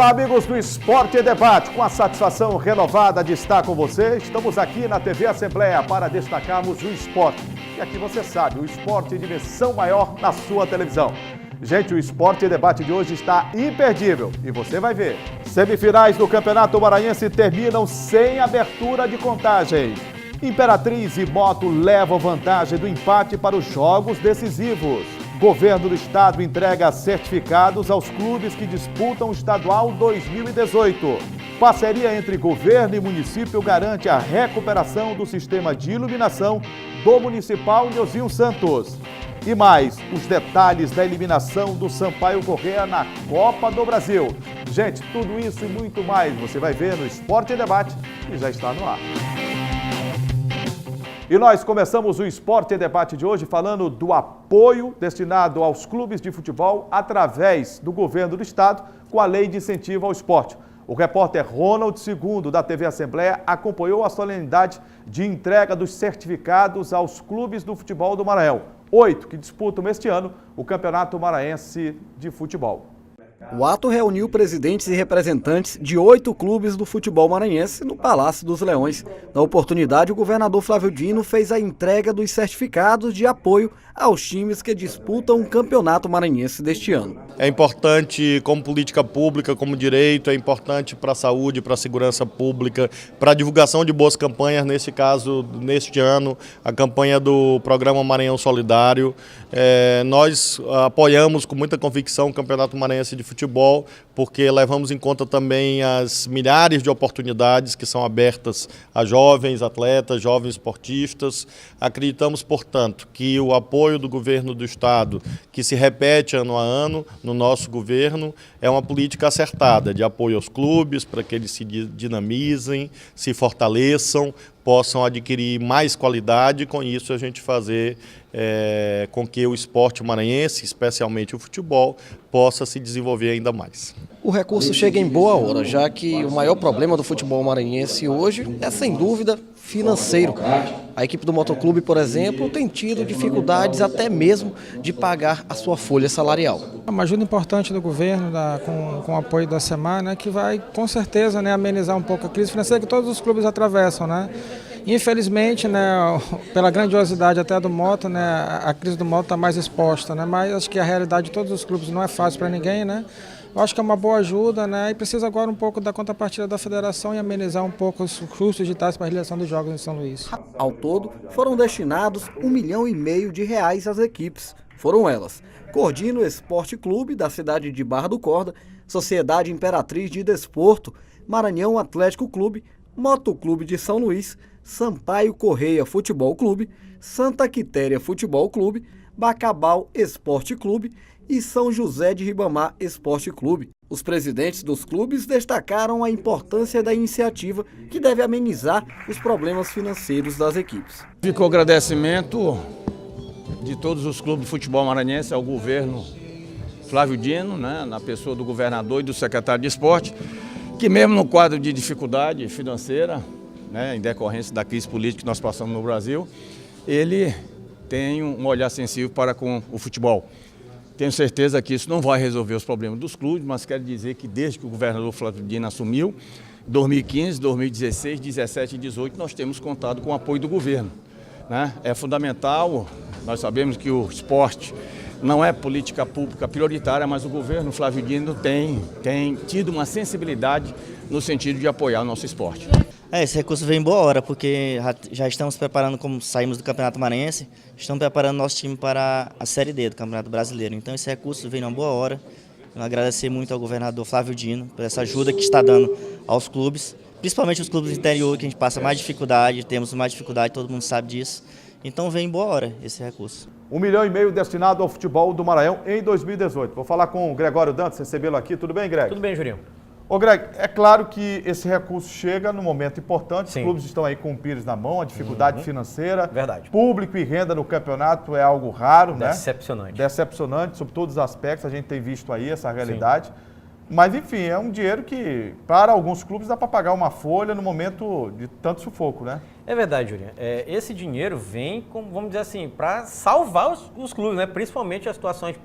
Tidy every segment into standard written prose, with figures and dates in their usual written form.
Olá, amigos do Esporte e Debate. Com a satisfação renovada de estar com você, estamos aqui na TV Assembleia para destacarmos o esporte. E aqui você sabe, o esporte em dimensão maior na sua televisão. Gente, o Esporte e Debate de hoje está imperdível e você vai ver. Semifinais do Campeonato Maranhense terminam sem abertura de contagem. Imperatriz e Moto levam vantagem do empate para os jogos decisivos. Governo do Estado entrega certificados aos clubes que disputam o Estadual 2018. Parceria entre governo e município garante a recuperação do sistema de iluminação do Municipal Niozinho Santos. E mais, os detalhes da eliminação do Sampaio Corrêa na Copa do Brasil. Gente, tudo isso e muito mais você vai ver no Esporte e Debate, que já está no ar. E nós começamos o Esporte e Debate de hoje falando do apoio destinado aos clubes de futebol através do governo do estado com a lei de incentivo ao esporte. O repórter Ronald II, da TV Assembleia, acompanhou a solenidade de entrega dos certificados aos clubes do futebol do Maranhão. 8 que disputam este ano o Campeonato Maranhense de Futebol. O ato reuniu presidentes e representantes de 8 clubes do futebol maranhense no Palácio dos Leões. Na oportunidade, o governador Flávio Dino fez a entrega dos certificados de apoio aos times que disputam o Campeonato Maranhense deste ano. É importante como política pública, como direito, é importante para a saúde, para a segurança pública, para a divulgação de boas campanhas, nesse caso, neste ano, a campanha do Programa Maranhão Solidário. Nós apoiamos com muita convicção o Campeonato Maranhense de Futebol, porque levamos em conta também as milhares de oportunidades que são abertas a jovens atletas, jovens esportistas. Acreditamos, portanto, que o apoio do governo do estado, que se repete ano a ano no nosso governo, é uma política acertada de apoio aos clubes para que eles se dinamizem, se fortaleçam, possam adquirir mais qualidade e com isso a gente fazer com que o esporte maranhense, especialmente o futebol, possa se desenvolver ainda mais. O recurso chega em boa hora, já que o maior problema do futebol maranhense hoje é, sem dúvida, financeiro. A equipe do Motoclube, por exemplo, tem tido dificuldades até mesmo de pagar a sua folha salarial. Uma ajuda importante do governo, com o apoio da SEMAR, né, que vai com certeza, né, amenizar um pouco a crise financeira que todos os clubes atravessam, né? Infelizmente, né, pela grandiosidade até do Moto, né, a crise do Moto está mais exposta, né, mas acho que a realidade de todos os clubes não é fácil para ninguém, né? Eu acho que é uma boa ajuda, né, e precisa agora um pouco da contrapartida da federação e amenizar um pouco os custos de tais para a realização dos jogos em São Luís. Ao todo, foram destinados R$1,5 milhão às equipes. Foram elas: Cordino Esporte Clube, da cidade de Barra do Corda, Sociedade Imperatriz de Desporto, Maranhão Atlético Clube, Motoclube de São Luís, Sampaio Corrêa Futebol Clube, Santa Quitéria Futebol Clube, Bacabal Esporte Clube e São José de Ribamar Esporte Clube. Os presidentes dos clubes destacaram a importância da iniciativa que deve amenizar os problemas financeiros das equipes. Fica o agradecimento de todos os clubes de futebol maranhense ao governo Flávio Dino, né, na pessoa do governador e do secretário de esporte, que mesmo no quadro de dificuldade financeira, né, em decorrência da crise política que nós passamos no Brasil, ele tem um olhar sensível para com o futebol. Tenho certeza que isso não vai resolver os problemas dos clubes, mas quero dizer que desde que o governador Flávio Dino assumiu, 2015, 2016, 2017 e 2018, nós temos contado com o apoio do governo, né? É fundamental, nós sabemos que o esporte não é política pública prioritária, mas o governo Flávio Dino tem tido uma sensibilidade no sentido de apoiar o nosso esporte. Esse recurso vem em boa hora, porque já estamos preparando, como saímos do Campeonato Maranhense, estamos preparando nosso time para a Série D do Campeonato Brasileiro. Então esse recurso vem em boa hora. Eu agradecer muito ao governador Flávio Dino por essa ajuda que está dando aos clubes, principalmente os clubes do interior, que a gente passa mais dificuldade, temos mais dificuldade, todo mundo sabe disso. Então vem em boa hora esse recurso. R$1,5 milhão destinado ao futebol do Maranhão em 2018. Vou falar com o Gregório Dantas, recebê-lo aqui. Tudo bem, Greg? Tudo bem, Jurinho. Ô Greg, é claro que esse recurso chega num momento importante, Sim. Os clubes estão aí com o Pires na mão, a dificuldade financeira. Verdade. Público e renda no campeonato é algo raro, Decepcionante. né? Decepcionante, sob todos os aspectos, a gente tem visto aí essa realidade. Sim. Mas enfim, é um dinheiro que para alguns clubes dá para pagar uma folha no momento de tanto sufoco, né? É verdade, Jurinho. Esse dinheiro vem, vamos dizer assim, para salvar os clubes, né? Principalmente as situações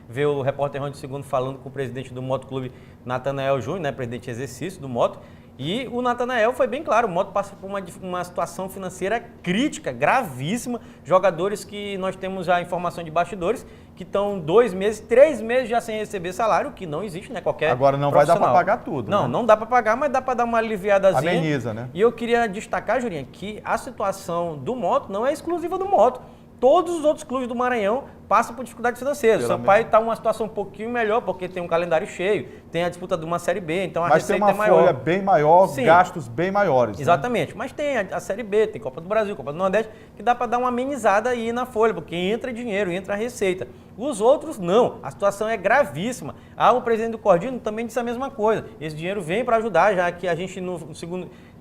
ver o repórter Ronde II falando com o presidente do Moto Clube, Natanael Júnior, né, presidente de exercício do Moto. E o Natanael foi bem claro, o Moto passa por uma situação financeira crítica, gravíssima. Jogadores que nós temos já informação de bastidores, que estão 2 meses, 3 meses já sem receber salário, que não existe, né? Qualquer Agora não vai dar para pagar tudo, Não, né? não dá para pagar, mas dá para dar uma aliviadazinha. Ameniza, né? E eu queria destacar, Jurinha, que a situação do Moto não é exclusiva do Moto. Todos os outros clubes do Maranhão passam por dificuldades financeiras. O Sampaio está em uma situação um pouquinho melhor, porque tem um calendário cheio, tem a disputa de uma Série B, então a receita é maior. Mas tem uma folha bem maior, Sim, gastos bem maiores. exatamente. Né? Mas tem a Série B, tem Copa do Brasil, Copa do Nordeste, que dá para dar uma amenizada aí na folha, porque entra dinheiro, entra receita. Os outros não, a situação é gravíssima. O presidente do Cordino também disse a mesma coisa. Esse dinheiro vem para ajudar, já que a gente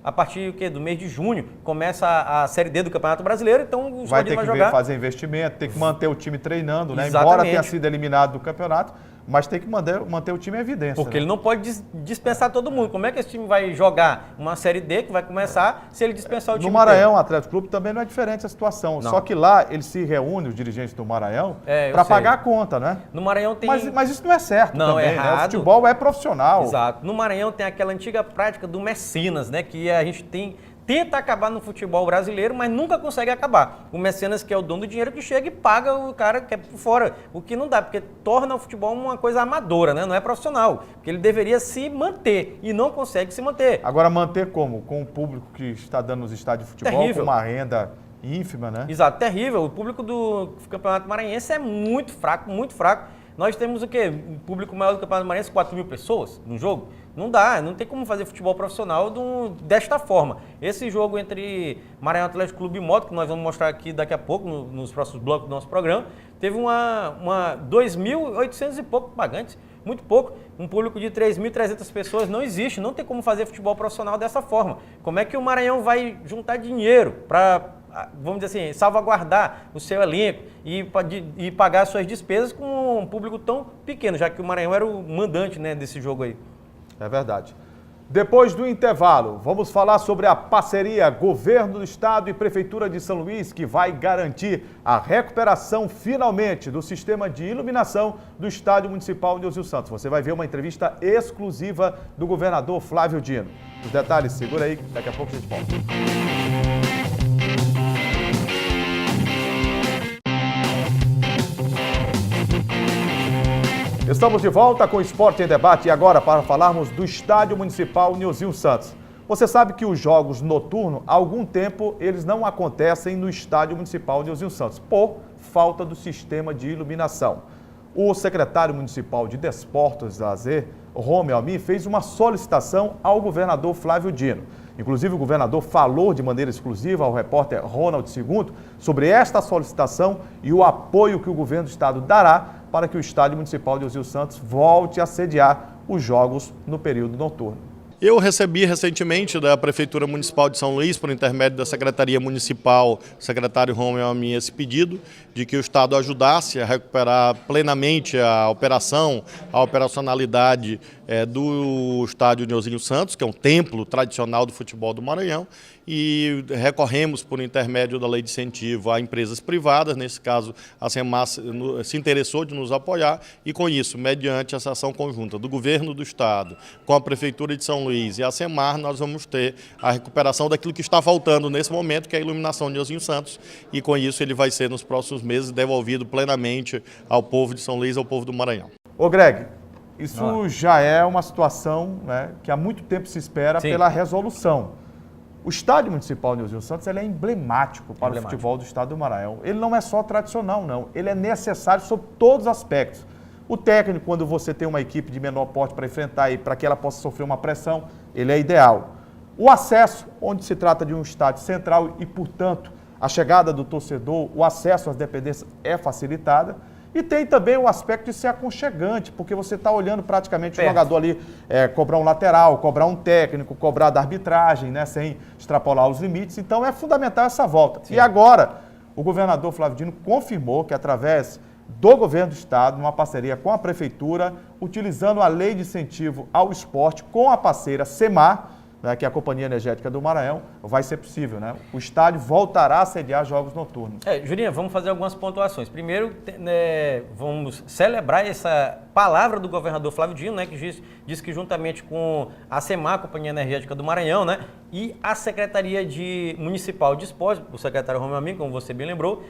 a partir do mês de junho começa a Série D do Campeonato Brasileiro, então o vai ter vai que jogar. fazer investimento, tem que manter o time treinando, né? Exatamente. Embora tenha sido eliminado do campeonato, mas tem que manter o time em evidência. Porque né? ele não pode dispensar todo mundo. Como é que esse time vai jogar uma Série D que vai começar se ele dispensar o time No Maranhão, o Atlético Clube também não é diferente a situação. Não. Só que lá eles se reúnem, os dirigentes do Maranhão, eu para sei. pagar a conta, né? No Maranhão tem... Mas isso não é certo Não, também, é errado. né? O futebol é profissional. Exato. No Maranhão tem aquela antiga prática do mecenas, né? Que a gente tenta acabar no futebol brasileiro, mas nunca consegue acabar. O mecenas, que é o dono do dinheiro, que chega e paga o cara que é por fora. O que não dá, porque torna o futebol uma coisa amadora, né? Não é profissional. Porque ele deveria se manter e não consegue se manter. Agora, manter como? Com o público que está dando nos estádios de futebol, Terrível. com uma renda ínfima, né? Exato, terrível. O público do Campeonato Maranhense é muito fraco, muito fraco. Nós temos o quê? Um público maior do Campeonato Maranhense, 4 mil pessoas no jogo? Não dá, não tem como fazer futebol profissional desta forma. Esse jogo entre Maranhão Atlético Clube e Moto, que nós vamos mostrar aqui daqui a pouco, nos próximos blocos do nosso programa, teve 2.800 e pouco pagantes, muito pouco. Um público de 3.300 pessoas não existe, não tem como fazer futebol profissional dessa forma. Como é que o Maranhão vai juntar dinheiro para, vamos dizer assim, salvaguardar o seu elenco e pagar suas despesas com um público tão pequeno, já que o Maranhão era o mandante, né, desse jogo aí? É verdade. Depois do intervalo, vamos falar sobre a parceria Governo do Estado e Prefeitura de São Luís, que vai garantir a recuperação, finalmente, do sistema de iluminação do Estádio Municipal Nilson Santos. Você vai ver uma entrevista exclusiva do governador Flávio Dino. Os detalhes, segura aí, daqui a pouco a gente volta. Estamos de volta com o Esporte em Debate e agora para falarmos do Estádio Municipal Nilson Santos. Você sabe que os jogos noturnos, há algum tempo, eles não acontecem no Estádio Municipal Nilson Santos, por falta do sistema de iluminação. O secretário municipal de Desportos e Lazer, Romeu Almi, fez uma solicitação ao governador Flávio Dino. Inclusive, o governador falou de maneira exclusiva ao repórter Ronald II sobre esta solicitação e o apoio que o governo do estado dará para que o Estádio Municipal de Nilson Santos volte a sediar os jogos no período noturno. Eu recebi recentemente da Prefeitura Municipal de São Luís, por intermédio da Secretaria Municipal, secretário Romeu Almi, esse pedido de que o Estado ajudasse a recuperar plenamente a operacionalidade do Estádio Nilson Santos, que é um templo tradicional do futebol do Maranhão, e recorremos por intermédio da lei de incentivo a empresas privadas, nesse caso a SEMAR se interessou de nos apoiar e com isso, mediante essa ação conjunta do Governo do Estado, com a Prefeitura de São Luís e a SEMAR, nós vamos ter a recuperação daquilo que está faltando nesse momento, que é a iluminação de Nilson Santos, e com isso ele vai ser nos próximos meses devolvido plenamente ao povo de São Luís, ao povo do Maranhão. Ô Greg, isso já é uma situação, né, que há muito tempo se espera pela resolução. O Estádio Municipal Nilson Santos ele é emblemático para o futebol do estado do Maranhão. Ele não é só tradicional, não. Ele é necessário sob todos os aspectos. O técnico, quando você tem uma equipe de menor porte para enfrentar e para que ela possa sofrer uma pressão, ele é ideal. O acesso, onde se trata de um estádio central e, portanto, a chegada do torcedor, o acesso às dependências é facilitada. E tem também o aspecto de ser aconchegante, porque você está olhando praticamente o jogador ali cobrar um lateral, cobrar um técnico, cobrar da arbitragem, né, sem extrapolar os limites. Então é fundamental essa volta. Sim. E agora, o governador Flávio Dino confirmou que através do governo do estado, numa parceria com a prefeitura, utilizando a lei de incentivo ao esporte com a parceira SEMAR, né, que é a Companhia Energética do Maranhão, vai ser possível, né? O estádio voltará a sediar jogos noturnos. Jurinha, vamos fazer algumas pontuações. Primeiro, vamos celebrar essa palavra do governador Flávio Dino, né, que diz que juntamente com a SEMAR, Companhia Energética do Maranhão, né, e a Secretaria Municipal de Esportes, o secretário Romeu Amigo, como você bem lembrou,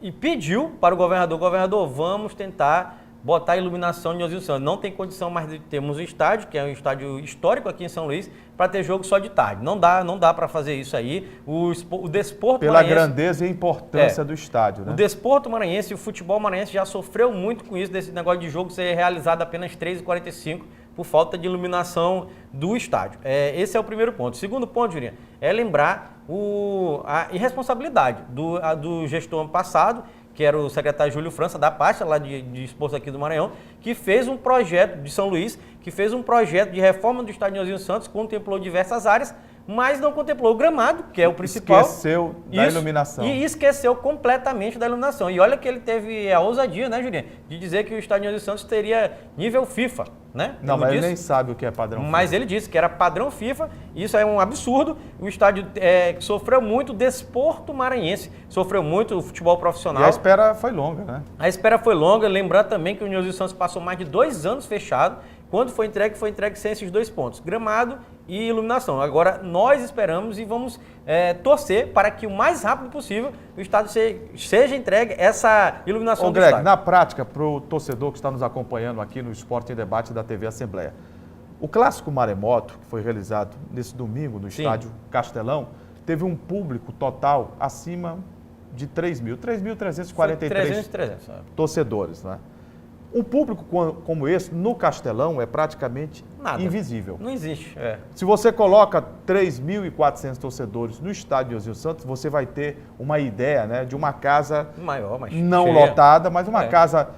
e pediu para o governador, vamos tentar botar iluminação em Nilzinho Santos. Não tem condição mais de termos um estádio, que é um estádio histórico aqui em São Luís, para ter jogo só de tarde. Não dá para fazer isso aí. O desporto pela maranhense, grandeza e importância do estádio, né? O desporto maranhense e o futebol maranhense já sofreu muito com isso, desse negócio de jogo ser realizado apenas 3h45 por falta de iluminação do estádio. Esse é o primeiro ponto. O segundo ponto, Jurinha, é lembrar a irresponsabilidade do gestor passado, que era o secretário Júlio França, da pasta lá de esportes aqui do Maranhão, que fez um projeto de São Luís, que fez um projeto de reforma do estádio Nilzinho Santos, contemplou diversas áreas, mas não contemplou o gramado, que é o principal. Esqueceu da iluminação. E esqueceu completamente da iluminação. E olha que ele teve a ousadia, né, Julinha, de dizer que o estádio Nilzinho Santos teria nível FIFA, né? Não, mas ele nem sabe o que é padrão FIFA. Mas ele disse que era padrão FIFA, e isso é um absurdo. O estádio sofreu muito o desporto maranhense, sofreu muito o futebol profissional. E a espera foi longa, né? A espera foi longa, lembrando também que o Nilzinho Santos passou mais de 2 anos fechado. Quando foi entregue sem esses 2 pontos, gramado e iluminação. Agora, nós esperamos e vamos torcer para que o mais rápido possível o estádio seja entregue essa iluminação do Greg, estádio. na prática, para o torcedor que está nos acompanhando aqui no Esporte em Debate da TV Assembleia, o Clássico Maremoto, que foi realizado nesse domingo no estádio Castelão, teve um público total acima de 3.343 torcedores, né? Um público como esse, no Castelão, é praticamente invisível. Não existe. Se você coloca 3.400 torcedores no estádio Nilzinho Santos, você vai ter uma ideia, né, de uma casa maior, mais não cheia. lotada, mas uma casa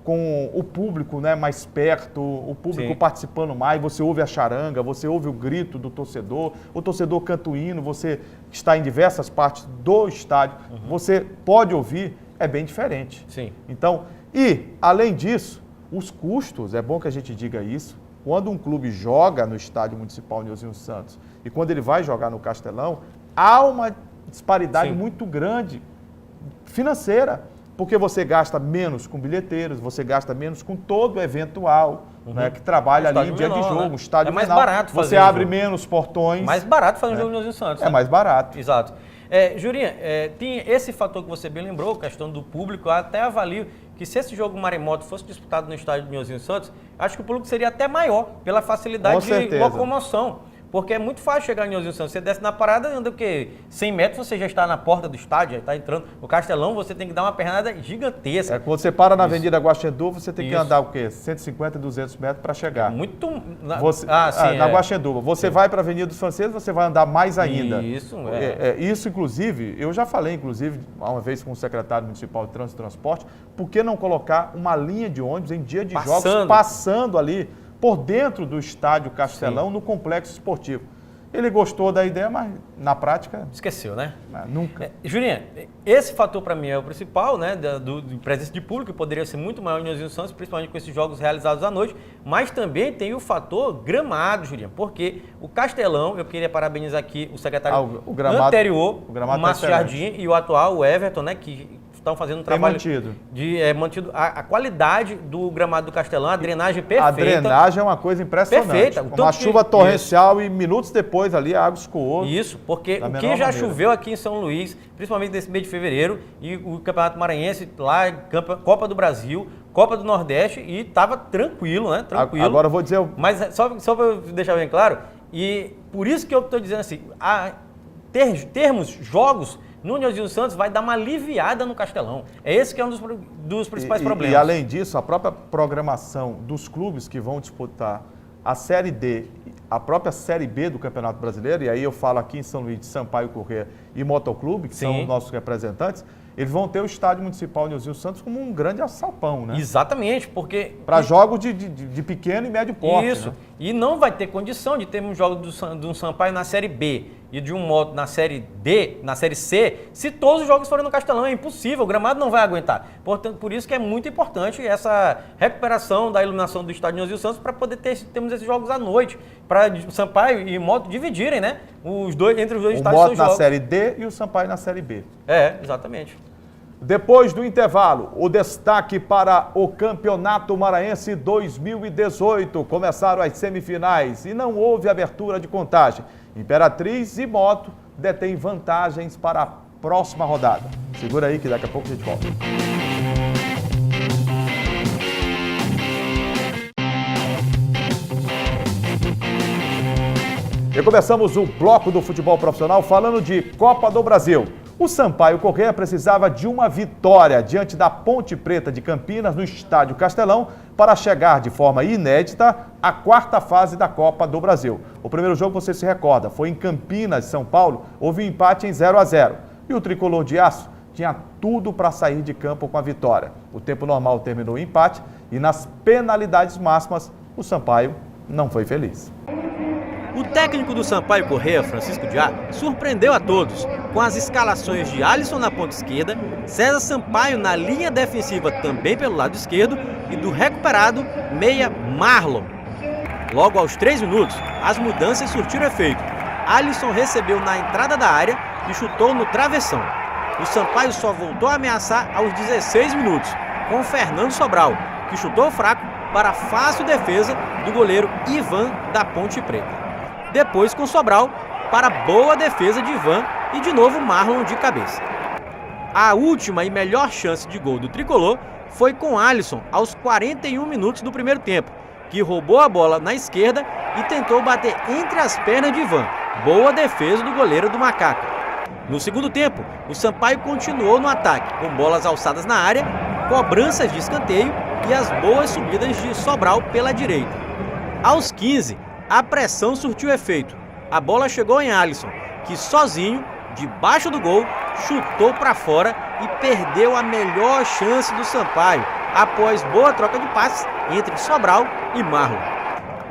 com o público, né, mais perto, o público participando mais, você ouve a charanga, você ouve o grito do torcedor, o torcedor canta o hino, você está em diversas partes do estádio, você pode ouvir, é bem diferente. Sim. Então, e, além disso, os custos, é bom que a gente diga isso, quando um clube joga no estádio municipal Nilzinho Santos e quando ele vai jogar no Castelão, há uma disparidade muito grande financeira, porque você gasta menos com bilheteiros, você gasta menos com todo o eventual, né, que trabalha ali em dia de jogo, um estádio mais menor. barato fazer você abre menos portões. Mais barato fazer um jogo no Nilzinho Santos. É mais barato. Exato. Jurinha, tem esse fator que você bem lembrou, a questão do público. Eu até avalio que se esse jogo maremoto fosse disputado no estádio do Nilzinho Santos, acho que o público seria até maior, pela facilidade de locomoção. Porque é muito fácil chegar em Nilzinho Santos. Você desce na parada, anda o quê? 100 metros, você já está na porta do estádio, já está entrando. No Castelão, você tem que dar uma pernada gigantesca. Quando você para na Avenida Guaxendu, você tem que andar o quê? 150, 200 metros para chegar. Na Guaxenduva. Você vai para a Avenida dos Franceses, você vai andar mais ainda. Isso, Isso, inclusive, eu já falei, uma vez com o secretário municipal de Trânsito e Transporte, por que não colocar uma linha de ônibus em dia de jogos passando ali por dentro do estádio Castelão, no complexo esportivo. Ele gostou da ideia, mas na prática... Esqueceu, né? Nunca. Jurinha, esse fator para mim é o principal, né? Do presença de público, que poderia ser muito maior em Nilzinho Santos, principalmente com esses jogos realizados à noite, mas também tem o fator gramado, Jurinha, porque o Castelão, eu queria parabenizar aqui o secretário anterior, o Márcio Jardim, e o atual, o Everton, né? Que estão fazendo um trabalho mantido a qualidade do gramado do Castelão, a drenagem perfeita. A drenagem é uma coisa impressionante. Perfeita. Uma chuva torrencial e minutos depois ali a água escoou. Isso, porque o que já choveu aqui em São Luís, principalmente nesse mês de fevereiro, e o Campeonato Maranhense lá, Copa do Brasil, Copa do Nordeste, e estava tranquilo, né? Tranquilo. Agora eu vou dizer... Mas só para deixar bem claro, e por isso que eu estou dizendo assim, termos jogos no Nilzinho Santos vai dar uma aliviada no Castelão. Esse que é um dos principais problemas. E além disso, a própria programação dos clubes que vão disputar a Série D, a própria Série B do Campeonato Brasileiro, e aí eu falo aqui em São Luís de Sampaio Corrêa e Motoclube, que são os nossos representantes, eles vão ter o Estádio Municipal Nilzinho Santos como um grande assalpão, né? Exatamente, porque... Para jogos de pequeno e médio porte. Isso, né? E não vai ter condição de termos jogos do Sampaio na Série B, e de um modo na Série D, na Série C, se todos os jogos forem no Castelão. É impossível, o gramado não vai aguentar. Portanto, por isso que é muito importante essa recuperação da iluminação do estádio Nilson Santos para poder termos esses jogos à noite, para Sampaio e Moto dividirem, né? Entre os dois estádios. O Moto na Série D e o Sampaio na Série B. Exatamente. Depois do intervalo, o destaque para o Campeonato Maranhense 2018. Começaram as semifinais e não houve abertura de contagem. Imperatriz e Moto detêm vantagens para a próxima rodada. Segura aí que daqui a pouco a gente volta. E começamos o bloco do futebol profissional falando de Copa do Brasil. O Sampaio Corrêa precisava de uma vitória diante da Ponte Preta de Campinas no Estádio Castelão para chegar de forma inédita à quarta fase da Copa do Brasil. O primeiro jogo, você se recorda, foi em Campinas, São Paulo, houve um empate em 0-0. E o tricolor de aço tinha tudo para sair de campo com a vitória. O tempo normal terminou em empate e nas penalidades máximas, o Sampaio não foi feliz. O técnico do Sampaio Corrêa, Francisco Diá, surpreendeu a todos com as escalações de Alisson na ponta esquerda, César Sampaio na linha defensiva também pelo lado esquerdo e do recuperado meia Marlon. Logo aos 3 minutos, as mudanças surtiram efeito. Alisson recebeu na entrada da área e chutou no travessão. O Sampaio só voltou a ameaçar aos 16 minutos, com Fernando Sobral, que chutou fraco para a fácil defesa do goleiro Ivan da Ponte Preta. Depois com Sobral para boa defesa de Ivan e de novo Marlon de cabeça. A última e melhor chance de gol do tricolor foi com Alisson aos 41 minutos do primeiro tempo, que roubou a bola na esquerda e tentou bater entre as pernas de Ivan. Boa defesa do goleiro do Macaca. No segundo tempo, o Sampaio continuou no ataque, com bolas alçadas na área, cobranças de escanteio e as boas subidas de Sobral pela direita. Aos 15, a pressão surtiu efeito. A bola chegou em Alisson, que sozinho, debaixo do gol, chutou para fora e perdeu a melhor chance do Sampaio, após boa troca de passes entre Sobral e Marlon.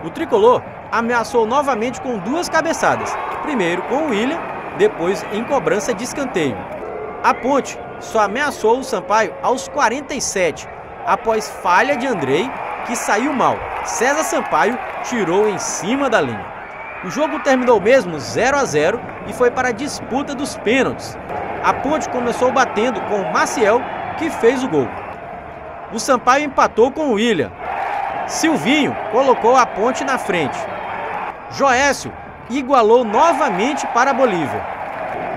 O tricolor ameaçou novamente com 2 cabeçadas, primeiro com o William, depois em cobrança de escanteio. A Ponte só ameaçou o Sampaio aos 47, após falha de Andrei, que saiu mal. César Sampaio tirou em cima da linha. O jogo terminou mesmo 0-0 e foi para a disputa dos pênaltis. A Ponte começou batendo com o Maciel, que fez o gol. O Sampaio empatou com o William. Silvinho colocou a Ponte na frente. Joécio igualou novamente para a Bolívia.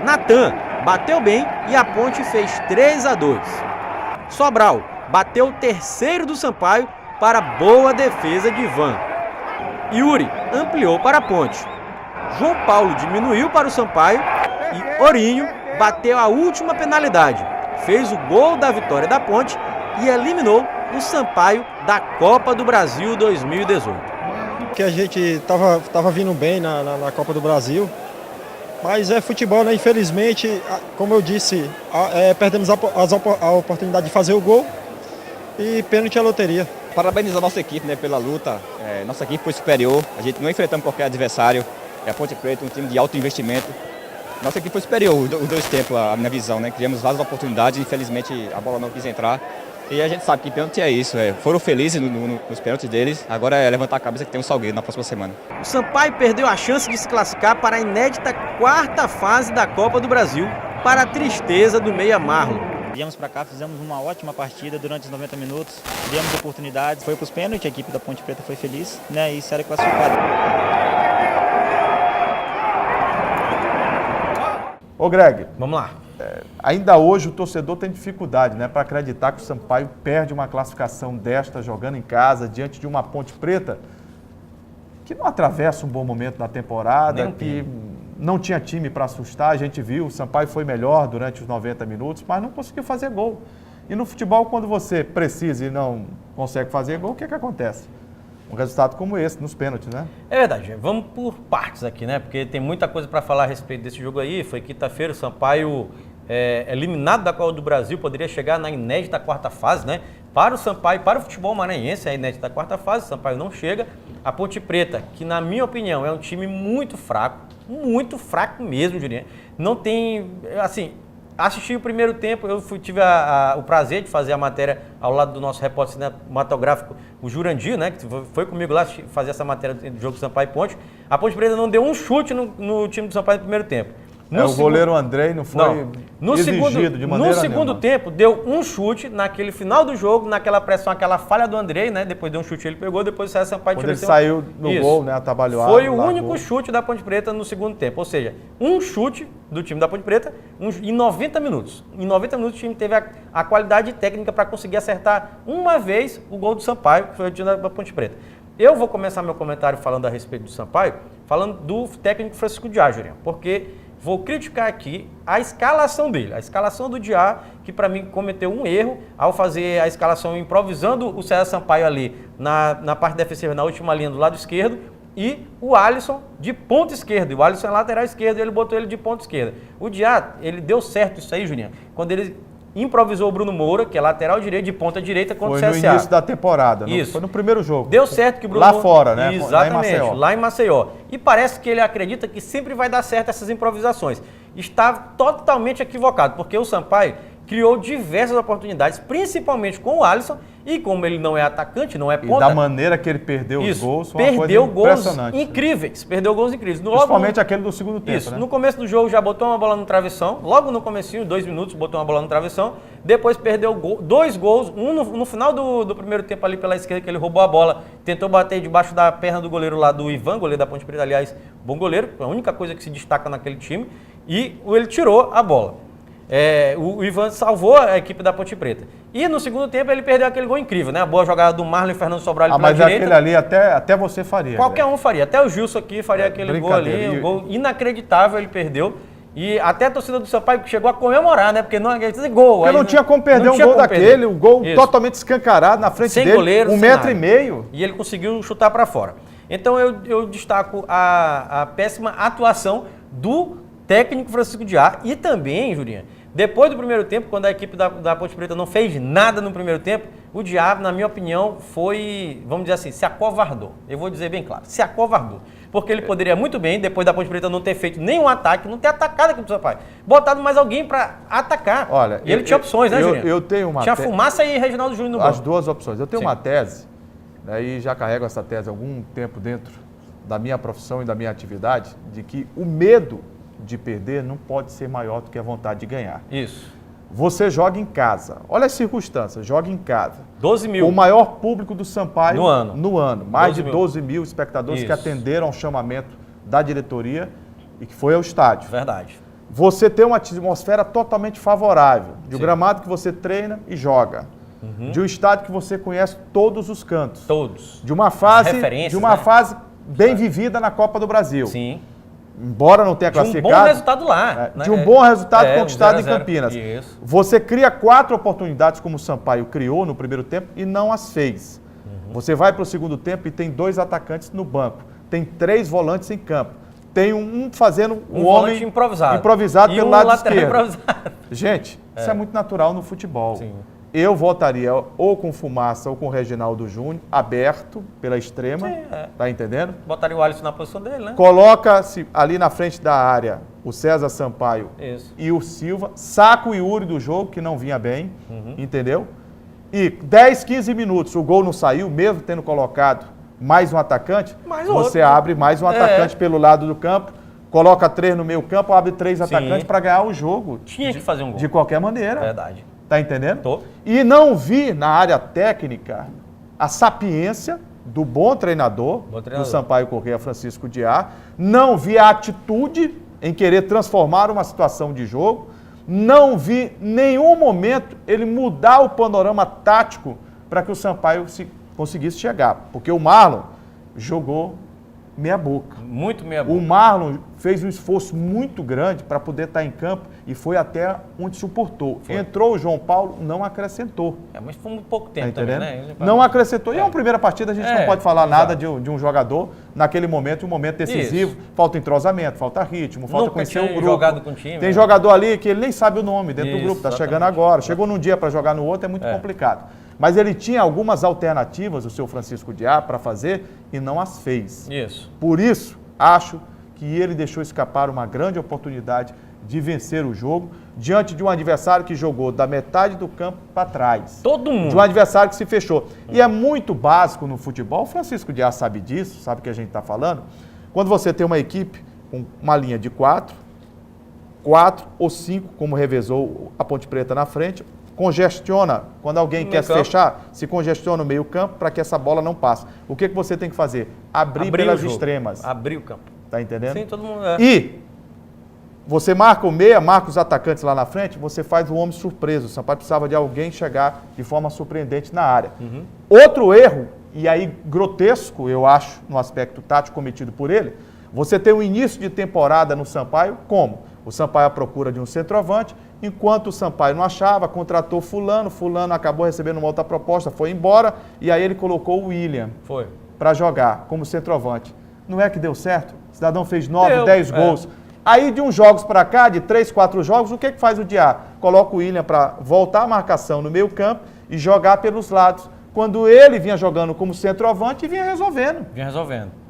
Natan bateu bem e a Ponte fez 3-2. Sobral bateu o terceiro do Sampaio para boa defesa de Ivan. Yuri ampliou para a Ponte. João Paulo diminuiu para o Sampaio e Ourinho bateu a última penalidade. Fez o gol da vitória da Ponte e eliminou o Sampaio da Copa do Brasil 2018. Que a gente estava vindo bem na Copa do Brasil, mas é futebol, né? Infelizmente, como eu disse, perdemos a oportunidade de fazer o gol e pênalti à loteria. Parabenizar a nossa equipe, né, pela luta. Nossa equipe foi superior, a gente não enfrentamos qualquer adversário. A Ponte Preta, um time de alto investimento. Nossa equipe foi superior os 2 tempos, a minha visão, né? Criamos várias oportunidades, infelizmente a bola não quis entrar. E a gente sabe que pênalti é isso, foram felizes nos pênaltis deles, agora é levantar a cabeça que tem um Salgueiro na próxima semana. O Sampaio perdeu a chance de se classificar para a inédita quarta fase da Copa do Brasil, para a tristeza do meia Marlon. Viemos para cá, fizemos uma ótima partida durante os 90 minutos, tivemos oportunidades, foi para os pênaltis, a equipe da Ponte Preta foi feliz, né, e será classificada. Ô Greg, vamos lá. Ainda hoje o torcedor tem dificuldade, né, para acreditar que o Sampaio perde uma classificação desta jogando em casa diante de uma Ponte Preta que não atravessa um bom momento na temporada, que não tinha time para assustar. A gente viu, o Sampaio foi melhor durante os 90 minutos, mas não conseguiu fazer gol. E no futebol, quando você precisa e não consegue fazer gol, o que acontece? Um resultado como esse, nos pênaltis, né? É verdade, vamos por partes aqui, né? Porque tem muita coisa para falar a respeito desse jogo aí. Foi quinta-feira, o Sampaio eliminado da Copa do Brasil, poderia chegar na inédita quarta fase, né? Para o Sampaio, para o futebol maranhense, a inédita quarta fase, o Sampaio não chega. A Ponte Preta, que na minha opinião é um time muito fraco mesmo, Julinho. Não tem, assim, assisti o primeiro tempo, eu tive o prazer de fazer a matéria ao lado do nosso repórter cinematográfico, o Jurandir, né, que foi comigo lá fazer essa matéria do jogo Sampaio e Ponte. A Ponte Preta não deu um chute no time do Sampaio no primeiro tempo. O goleiro Andrei não foi exigido de maneira No segundo tempo, deu um chute naquele final do jogo, naquela pressão, aquela falha do Andrei, né? Depois deu um chute, ele pegou, depois o César Sampaio quando ele saiu no gol, né? Atabalhoado. Foi o único chute da Ponte Preta no segundo tempo. Ou seja, um chute do time da Ponte Preta em 90 minutos. Em 90 minutos o time teve a qualidade técnica para conseguir acertar uma vez o gol do Sampaio, que foi o time da Ponte Preta. Eu vou começar meu comentário falando a respeito do Sampaio, falando do técnico Francisco Diá, Jurinho, porque vou criticar aqui a escalação dele, a escalação do Diá, que para mim cometeu um erro ao fazer a escalação improvisando o César Sampaio ali na parte defensiva, na última linha do lado esquerdo, e o Alisson de ponta esquerda. E o Alisson é lateral esquerdo e ele botou ele de ponta esquerda. O Diá, ele deu certo isso aí, Juninho, quando ele improvisou o Bruno Moura, que é lateral direito, de ponta direita contra o CSA. Foi no início da temporada, isso. Foi no primeiro jogo. Deu certo que o Bruno lá Moura... fora, né? Exatamente, lá em Maceió. E parece que ele acredita que sempre vai dar certo essas improvisações. Está totalmente equivocado, porque o Sampaio criou diversas oportunidades, principalmente com o Alisson, e como ele não é atacante, não é ponta... E da maneira que ele perdeu os gols, foi uma coisa impressionante. Perdeu gols incríveis. Principalmente aquele do segundo tempo, isso, né? No começo do jogo já botou uma bola no travessão, logo no comecinho, 2 minutos, botou uma bola no travessão, depois perdeu 2 gols, um no final do primeiro tempo ali pela esquerda, que ele roubou a bola, tentou bater debaixo da perna do goleiro lá, do Ivan, goleiro da Ponte Preta, aliás, bom goleiro, a única coisa que se destaca naquele time, e ele tirou a bola. O Ivan salvou a equipe da Ponte Preta. E no segundo tempo ele perdeu aquele gol incrível, né? A boa jogada do Marlon e Fernando Sobral pela direita. Mas aquele ali até você faria. Qualquer um faria. Até o Gilson aqui faria aquele gol ali. Um gol inacreditável, ele perdeu. E até a torcida do Sampaio chegou a comemorar, né? Porque não gol. Porque não tinha como perder um gol daquele, um gol totalmente escancarado na frente dele, goleiro, 1,5 m. E ele conseguiu chutar para fora. Então eu destaco a péssima atuação do técnico Francisco Diá e também, Jurinha, depois do primeiro tempo, quando a equipe da Ponte Preta não fez nada no primeiro tempo, o Diá, na minha opinião, foi, vamos dizer assim, se acovardou. Eu vou dizer bem claro, se acovardou. Porque ele poderia muito bem, depois da Ponte Preta não ter feito nenhum ataque, não ter atacado a equipe do Sampaio, botado mais alguém para atacar. Olha, e ele tinha opções, né, Jurinha? Eu tenho uma Tinha Fumaça e Reginaldo Júnior no banco. As duas opções. Eu tenho uma tese, e já carrego essa tese há algum tempo dentro da minha profissão e da minha atividade, de que o medo de perder não pode ser maior do que a vontade de ganhar. Isso. Você joga em casa. Olha as circunstâncias, joga em casa. 12 mil. O maior público do Sampaio no ano. Mais de 12 mil espectadores que atenderam ao chamamento da diretoria e que foi ao estádio. Verdade. Você tem uma atmosfera totalmente favorável, de um gramado que você treina e joga. De um estádio que você conhece todos os cantos. Todos. De uma fase bem vivida na Copa do Brasil. Sim. Embora não tenha classificado. De um bom resultado lá. De um bom resultado conquistado em Campinas. Isso. Você cria 4 oportunidades, como o Sampaio criou no primeiro tempo, e não as fez. Você vai para o segundo tempo e tem 2 atacantes no banco. Tem 3 volantes em campo. Tem um fazendo um homem improvisado pelo lado esquerdo. Gente, isso é muito natural no futebol. Sim. Eu votaria ou com Fumaça ou com o Reginaldo Júnior, aberto pela extrema, tá entendendo? Botaria o Alisson na posição dele, né? Coloca-se ali na frente da área o César Sampaio e o Silva, saca o Yuri do jogo, que não vinha bem, entendeu? E 10, 15 minutos, o gol não saiu, mesmo tendo colocado mais um atacante, você abre mais um atacante pelo lado do campo, coloca 3 no meio campo, abre 3 atacantes para ganhar o jogo. Tinha que fazer um gol. De qualquer maneira. Verdade. Tá entendendo? Tô. E não vi na área técnica a sapiência do bom treinador, do Sampaio Corrêa, Francisco Diá. Não vi a atitude em querer transformar uma situação de jogo. Não vi nenhum momento ele mudar o panorama tático para que o Sampaio conseguisse chegar. Porque o Marlon jogou meia boca. Muito meia boca. O Marlon fez um esforço muito grande para poder estar em campo e foi até onde suportou. Entrou o João Paulo, não acrescentou. Mas foi muito pouco tempo Tá também, entendendo? né? Não acrescentou. E é uma primeira partida, a gente não pode falar exato. nada de um jogador naquele momento, um momento decisivo. Falta entrosamento, falta ritmo, falta Nunca conhecer o tinha grupo. jogado com o time, Tem né? jogador ali que ele nem sabe o nome dentro do Isso, grupo, tá exatamente. chegando agora. Chegou num dia para jogar no outro, é muito complicado. Mas ele tinha algumas alternativas, o seu Francisco Diá, para fazer e não as fez. Isso. Por isso, acho que ele deixou escapar uma grande oportunidade de vencer o jogo diante de um adversário que jogou da metade do campo para trás. Todo mundo. De um adversário que se fechou. E é muito básico no futebol, o Francisco Dias sabe disso, sabe o que a gente está falando. Quando você tem uma equipe com uma linha de 4 ou 5, como revezou a Ponte Preta na frente, congestiona, quando alguém quer se fechar, se congestiona o meio campo para que essa bola não passe. O que você tem que fazer? Abrir pelas extremas. Abrir o campo. Tá entendendo? Sim, todo mundo... E você marca o meia, marca os atacantes lá na frente, você faz o homem surpreso. O Sampaio precisava de alguém chegar de forma surpreendente na área. Outro erro, e aí grotesco, eu acho, no aspecto tático cometido por ele, você tem um início de temporada no Sampaio como? O Sampaio à procura de um centroavante, enquanto o Sampaio não achava, contratou fulano acabou recebendo uma outra proposta, foi embora, e aí ele colocou o William para jogar como centroavante. Não é que deu certo? O Cidadão fez 9, 10 gols. Aí de uns jogos para cá, de 3, 4 jogos, o que faz o Diá? Coloca o William para voltar a marcação no meio campo e jogar pelos lados. Quando ele vinha jogando como centroavante e vinha resolvendo.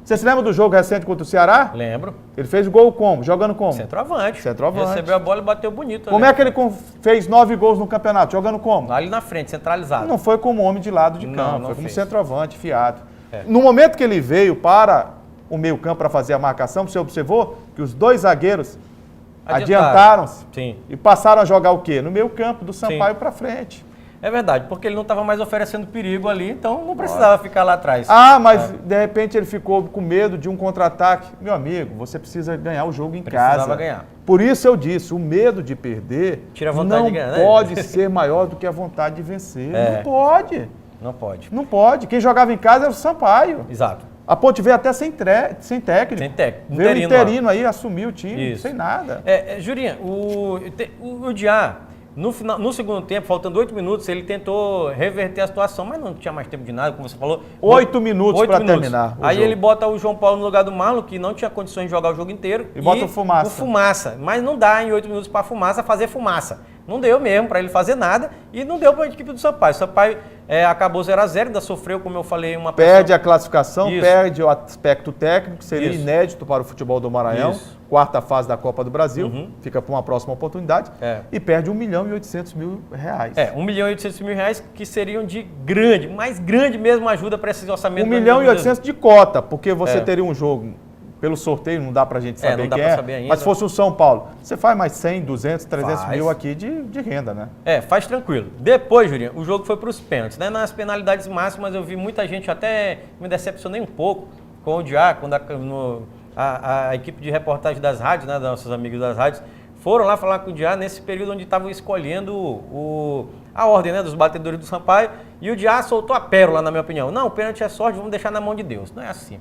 Você se lembra do jogo recente contra o Ceará? Lembro. Ele fez o gol como? Jogando como? Centroavante. Centroavante. Recebeu a bola e bateu bonito. Como é que ele fez 9 gols no campeonato? Jogando como? Ali na frente, centralizado. Não foi como homem de lado de Não, campo, não foi como fez. centroavante, fiado. No momento que ele veio para o meio campo para fazer a marcação, você observou que os dois zagueiros adiantaram-se e passaram a jogar o quê? No meio campo, do Sampaio para frente. É verdade, porque ele não estava mais oferecendo perigo ali, então não precisava ficar lá atrás. Mas de repente ele ficou com medo de um contra-ataque. Meu amigo, você precisa ganhar o jogo em casa. Precisava ganhar. Por isso eu disse, o medo de perder Tira a vontade não de ganhar, pode né? ser maior do que a vontade de vencer. Não pode. Não pode. Não pode. Quem jogava em casa era o Sampaio. Exato. A Ponte veio até sem técnico. Sem técnico. Veio interino aí, assumiu o time, sem nada. Jurinha, o Diá, no segundo tempo, faltando 8 minutos, ele tentou reverter a situação, mas não tinha mais tempo de nada, como você falou. 8 minutos para terminar. Aí ele bota o João Paulo no lugar do Marlon, que não tinha condições de jogar o jogo inteiro. E bota o Fumaça. O Fumaça. Mas não dá em 8 minutos para Fumaça fazer fumaça. Não deu mesmo para ele fazer nada e não deu para a equipe do Sampaio. O Sampaio acabou 0-0, ainda sofreu, como eu falei, uma pressão. Perde a classificação, perde o aspecto técnico, que seria inédito para o futebol do Maranhão. Quarta fase da Copa do Brasil, fica para uma próxima oportunidade. E perde R$1.800.000. 1.800.000 reais que seriam de grande, mais grande mesmo ajuda para esses orçamentos. 1.800.000 de cota, porque você teria um jogo pelo sorteio, não dá pra gente saber não dá quem pra é, saber ainda. mas se fosse o São Paulo, você faz mais 100, 200, 300 mil aqui de renda, né? Faz tranquilo. Depois, Jurinha, o jogo foi para os pênaltis, né? Nas penalidades máximas eu vi muita gente, até me decepcionei um pouco com o Diá, quando a equipe de reportagem das rádios, né, dos nossos amigos das rádios, foram lá falar com o Diá nesse período onde estavam escolhendo a ordem, né, dos batedores do Sampaio, e o Diá soltou a pérola, na minha opinião. Não, o pênalti é sorte, vamos deixar na mão de Deus. Não é assim.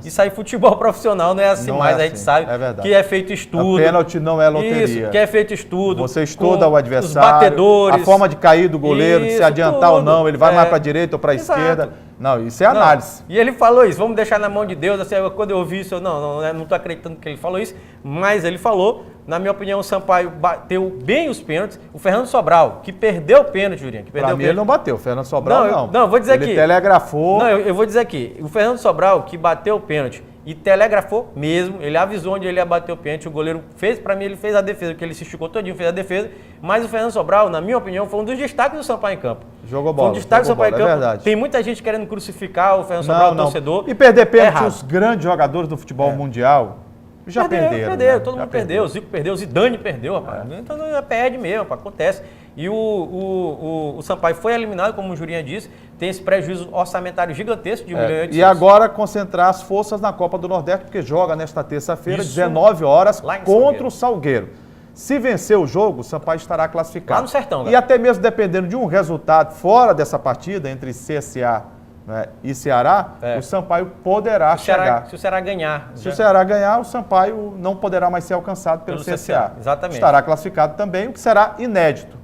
Isso aí, futebol profissional não é assim mais, a gente sabe que é feito estudo. O pênalti não é loteria. Isso, que é feito estudo. Você estuda o adversário, os batedores, a forma de cair do goleiro, de se adiantar ou não, ele vai mais para a direita ou para a esquerda. Não, isso é análise. E ele falou isso, vamos deixar na mão de Deus. Assim, quando eu ouvi isso, eu não estou acreditando que ele falou isso, mas ele falou. Na minha opinião, o Sampaio bateu bem os pênaltis. O Fernando Sobral, que perdeu o pênalti, Jurinha. Pra mim ele não bateu, o Fernando Sobral não. Não, vou dizer aqui. Ele telegrafou. Não, eu vou dizer aqui. O Fernando Sobral, que bateu o pênalti e telegrafou mesmo, ele avisou onde ele ia bater o pênalti, o goleiro fez, pra mim ele fez a defesa, porque ele se esticou todinho, fez a defesa, mas o Fernando Sobral, na minha opinião, foi um dos destaques do Sampaio em campo. Jogou bola. Foi um destaque do Sampaio em campo. É verdade. Tem muita gente querendo crucificar o Fernando Sobral, o torcedor. E perder pênalti, os grandes jogadores do futebol mundial já perderam. Né? Todo mundo perdeu. O Zico perdeu, o Zidane perdeu, rapaz. Então perde mesmo, rapaz, acontece. E o Sampaio foi eliminado, como o Jurinha disse, tem esse prejuízo orçamentário gigantesco de 1.800.000. E agora concentrar as forças na Copa do Nordeste, porque joga nesta terça-feira, 19 horas, contra o Salgueiro. Se vencer o jogo, o Sampaio estará classificado. Lá no Sertão, E até mesmo dependendo de um resultado fora dessa partida, entre CSA né, e Ceará, o Sampaio poderá chegar. Se o Ceará ganhar. Se o Ceará ganhar, o Sampaio não poderá mais ser alcançado pelo CSA. Exatamente. Estará classificado também, o que será inédito.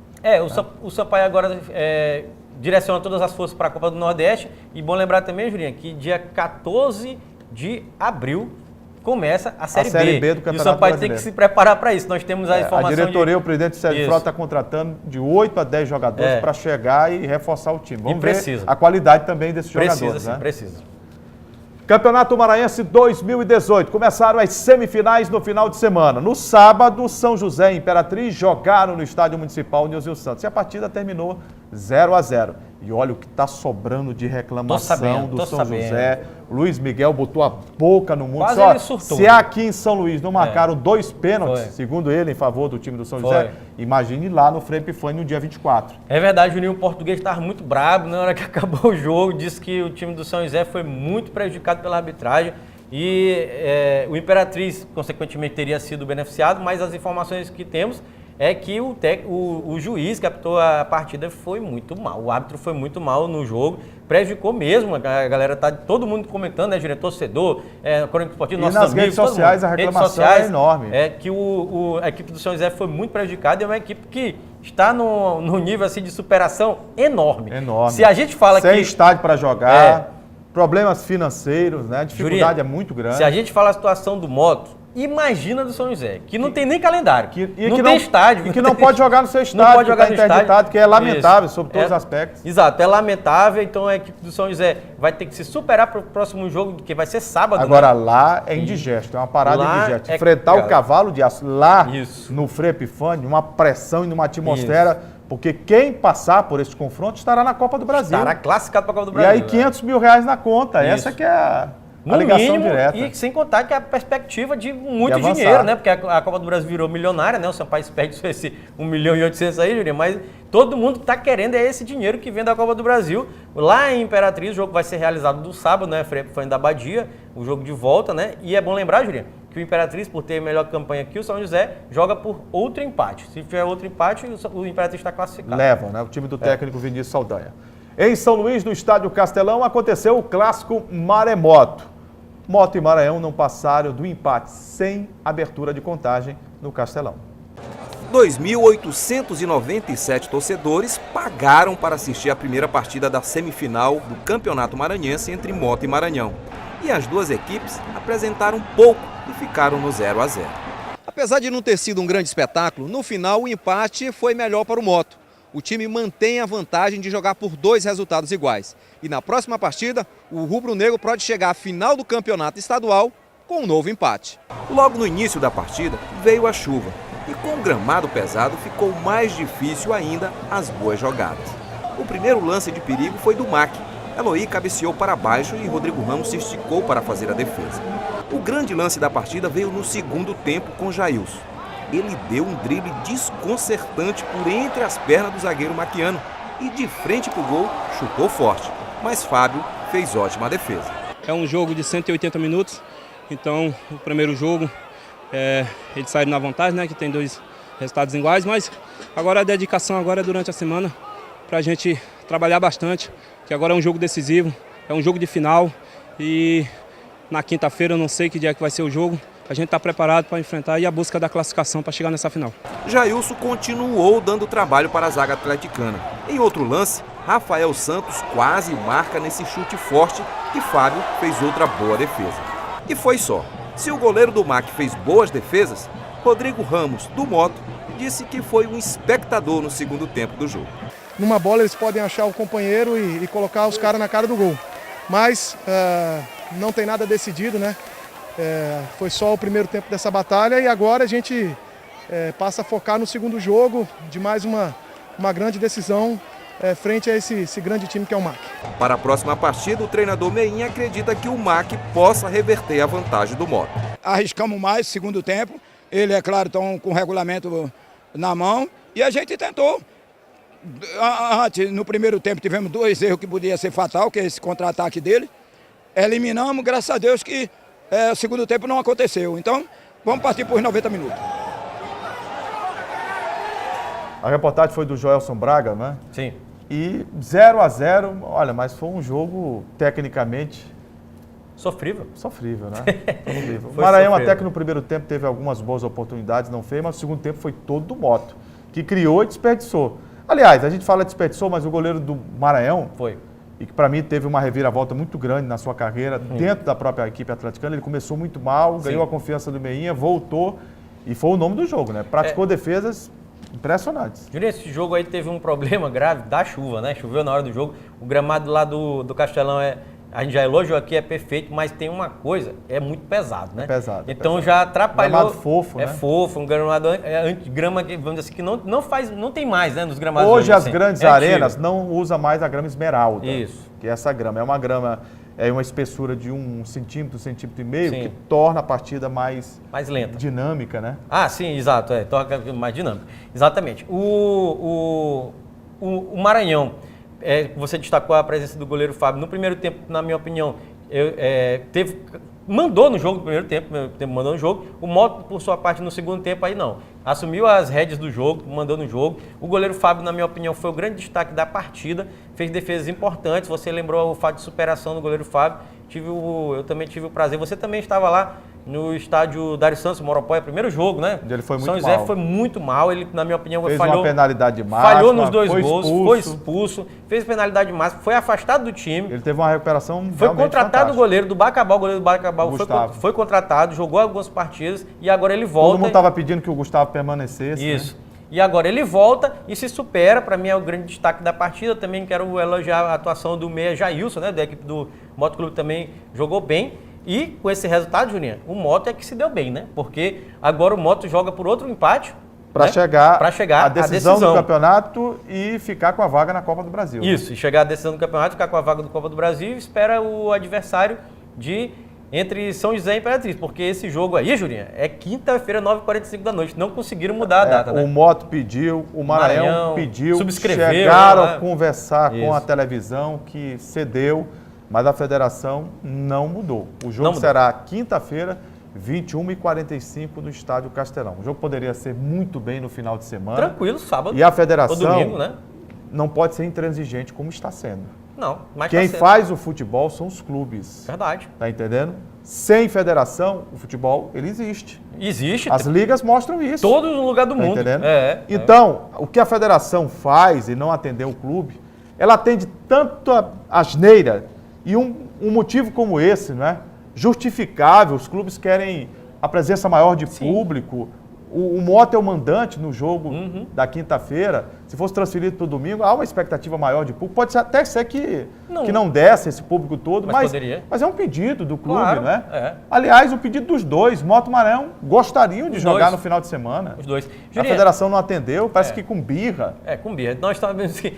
O Sampaio agora direciona todas as forças para a Copa do Nordeste. E bom lembrar também, Julinha, que dia 14 de abril começa a Série B do Campeonato Brasileiro. E o Sampaio tem que se preparar para isso. Nós temos a informação. A diretoria, o presidente Sérgio Frota está contratando de 8 a 10 jogadores para chegar e reforçar o time. Vamos ver a qualidade também desses jogadores. Precisa. Campeonato Maranhense 2018. Começaram as semifinais no final de semana. No sábado, São José e Imperatriz jogaram no Estádio Municipal Nilson Santos. E a partida terminou 0-0. E olha o que está sobrando de reclamação do São José. O Luiz Miguel botou a boca no mundo. Quase ele surtou. Se aqui em São Luís não marcaram 2 pênaltis, segundo ele, em favor do time do São José, imagine lá no Frei Epifânio no dia 24. É verdade, Juninho, o português estava muito brabo na hora que acabou o jogo. Disse que o time do São José foi muito prejudicado pela arbitragem. E o Imperatriz, consequentemente, teria sido beneficiado, mas as informações que temos é que o juiz que apitou a partida foi muito mal. O árbitro foi muito mal no jogo, prejudicou mesmo. A galera tá todo mundo comentando, né, diretor, torcedor, crônica esportiva, nossos amigos, redes sociais a reclamação é enorme. É que a equipe do São José foi muito prejudicada e é uma equipe que está no nível assim de superação enorme. Se a gente fala sem estádio para jogar, problemas financeiros, né? A dificuldade é muito grande. Se a gente fala a situação do Moto, imagina do São José, que não tem nem calendário, não tem estádio. E que não pode jogar no seu estádio, não pode jogar no interditado, que é lamentável sobre todos os aspectos. Exato, é lamentável, então a equipe do São José vai ter que se superar para o próximo jogo, que vai ser sábado. Agora lá é indigesto, é uma parada indigesta. Enfrentar o cavalo de aço lá no Frei Epifânio, uma pressão e uma atmosfera, porque quem passar por esse confronto estará na Copa do Brasil. Estará classificado para a Copa do Brasil. E aí R$500 mil na conta, essa que é a ligação mínimo, direta. E sem contar que é a perspectiva de muito dinheiro, né? Porque a Copa do Brasil virou milionária, né? O Sampaio perde esse 1.800.000 aí, Julinho, mas todo mundo está querendo esse dinheiro que vem da Copa do Brasil. Lá em Imperatriz, o jogo vai ser realizado no sábado, né? Foi da Badia, o jogo de volta, né? E é bom lembrar, Julinho, que o Imperatriz, por ter melhor campanha que o São José, joga por outro empate. Se tiver outro empate, o Imperatriz está classificado. Levam, né? O time do técnico Vinícius Saldanha. Em São Luís, no Estádio Castelão, aconteceu o clássico Maremoto. Moto e Maranhão não passaram do empate sem abertura de contagem no Castelão. 2.897 torcedores pagaram para assistir a primeira partida da semifinal do Campeonato Maranhense entre Moto e Maranhão. E as duas equipes apresentaram pouco e ficaram no 0-0. Apesar de não ter sido um grande espetáculo, no final o empate foi melhor para o Moto. O time mantém a vantagem de jogar por 2 resultados iguais. E na próxima partida, o rubro-negro pode chegar à final do campeonato estadual com um novo empate. Logo no início da partida, veio a chuva. E com o gramado pesado, ficou mais difícil ainda as boas jogadas. O primeiro lance de perigo foi do MAC. Eloy cabeceou para baixo e Rodrigo Ramos se esticou para fazer a defesa. O grande lance da partida veio no segundo tempo com Jailson. Ele deu um drible desconcertante por entre as pernas do zagueiro maquiano e de frente para o gol chutou forte, mas Fábio fez ótima defesa. É um jogo de 180 minutos, então o primeiro jogo eles saíram na vantagem, né, que tem 2 resultados iguais, mas agora a dedicação agora é durante a semana para a gente trabalhar bastante, que agora é um jogo decisivo, é um jogo de final e na quinta-feira eu não sei que dia que vai ser o jogo. A gente está preparado para enfrentar e a busca da classificação para chegar nessa final. Jailson continuou dando trabalho para a zaga atleticana. Em outro lance, Rafael Santos quase marca nesse chute forte e Fábio fez outra boa defesa. E foi só. Se o goleiro do MAC fez boas defesas, Rodrigo Ramos, do Moto, disse que foi um espectador no segundo tempo do jogo. Numa bola eles podem achar o companheiro e colocar os caras na cara do gol. Mas não tem nada decidido, né? Foi só o primeiro tempo dessa batalha e agora a gente passa a focar no segundo jogo de mais uma grande decisão frente a esse grande time que é o MAC. Para a próxima partida, o treinador Meinha acredita que o MAC possa reverter a vantagem do Moto. Arriscamos mais no segundo tempo, ele é claro, estão com o regulamento na mão e a gente tentou. Antes, no primeiro tempo tivemos 2 erros que podia ser fatal, que é esse contra-ataque dele. Eliminamos, graças a Deus que o segundo tempo não aconteceu. Então, vamos partir por 90 minutos. A reportagem foi do Joelson Braga, né? Sim. E 0-0, olha, mas foi um jogo tecnicamente... Sofrível. Sofrível, né? Sofrível. O Foi Maranhão sofrível. até que no primeiro tempo teve algumas boas oportunidades, não fez, mas no segundo tempo foi todo do Moto, que criou e desperdiçou. Aliás, a gente fala desperdiçou, mas o goleiro do Maranhão... Foi. E que para mim teve uma reviravolta muito grande na sua carreira, dentro da própria equipe atleticana. Ele começou muito mal, ganhou a confiança do Meinha, voltou e foi o nome do jogo, né? Praticou defesas impressionantes. Juninho, esse jogo aí teve um problema grave da chuva, né? Choveu na hora do jogo. O gramado lá do Castelão a gente já elogiou aqui, é perfeito, mas tem uma coisa, é muito pesado, né? É pesado. Então pesado. já atrapalhou. Gramado fofo, né? É fofo, um gramado grama que, vamos dizer assim, que não tem mais, né, nos gramados. Hoje as assim. grandes arenas não usam mais a grama esmeralda. Isso. Que é essa grama. É uma grama, uma espessura de 1 centímetro, 1,5 centímetros, Sim. que torna a partida mais lenta. Dinâmica, né? Ah, sim, exato. Torna mais dinâmica. Exatamente. O Maranhão, você destacou a presença do goleiro Fábio. No primeiro tempo, na minha opinião, mandou no jogo no primeiro tempo, mandou no jogo. O Moto, por sua parte, no segundo tempo, aí não. Assumiu as rédeas do jogo, mandou no jogo. O goleiro Fábio, na minha opinião, foi o grande destaque da partida. Fez defesas importantes. Você lembrou o fato de superação do goleiro Fábio. Eu também tive o prazer. Você também estava lá no estádio Dário Santos, Moropóia, primeiro jogo, né? Ele foi muito São José mal. foi muito mal. Ele, na minha opinião, Fez falhou. uma penalidade máxima. Falhou nos 2 gols, expulso. foi expulso, fez penalidade máxima, foi afastado do time. Ele teve uma recuperação Foi realmente contratado fantástica. o goleiro do Bacabal, o goleiro do Bacabal foi contratado, jogou algumas partidas e agora ele volta. Todo mundo estava pedindo que o Gustavo permanecesse. Isso. Né? E agora ele volta e se supera, para mim é o grande destaque da partida. Eu também quero elogiar a atuação do meia Jailson, né, da equipe do Moto Clube, também jogou bem. E com esse resultado, Juninho, o Moto é que se deu bem, né? Porque agora o Moto joga por outro empate. Para chegar à a decisão do campeonato e ficar com a vaga na Copa do Brasil. Isso, e chegar à decisão do campeonato, ficar com a vaga do Copa do Brasil e espera o adversário entre São José e Imperatriz. Porque esse jogo aí, Juninho, é quinta-feira, 9h45 da noite. Não conseguiram mudar a data, né? O Moto pediu, o Maranhão pediu, subscreveu, chegaram né? a conversar Isso. com a televisão que cedeu, mas a federação não mudou. O jogo mudou. será quinta-feira, 21h45 no Estádio Castelão. O jogo poderia ser muito bem no final de semana. Tranquilo, sábado. E a federação ou domingo, né? não pode ser intransigente como está sendo. Não, mas Quem tá sendo. faz o futebol são os clubes. Verdade. Tá entendendo? Sem federação, o futebol, ele existe. Existe. As ligas mostram isso. Todos no lugar do Tá mundo. entendendo? Então, o que a federação faz e não atender o clube, ela atende tanto a asneira e um motivo como esse, não é? Justificável, os clubes querem a presença maior de público. O Moto é o mandante no jogo da quinta-feira. Se fosse transferido para o domingo, há uma expectativa maior de público. Pode até ser que não desce esse público todo, mas é um pedido do clube, claro, né? É. Aliás, o pedido dos dois, Moto e Maranhão, gostariam de jogar no final de semana. Os dois. A federação não atendeu, parece que com birra. Com birra. Nós sabemos que